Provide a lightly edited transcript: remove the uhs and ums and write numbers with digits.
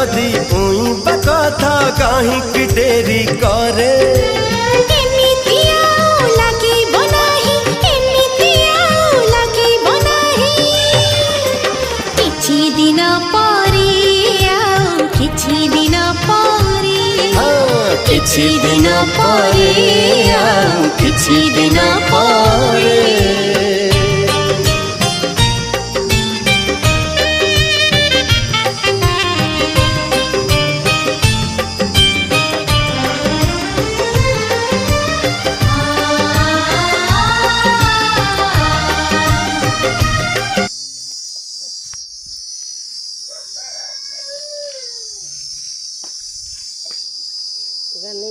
जदि उई बकथा काहे कि देरी करे किछि दिन परे किछि दिन परे गाने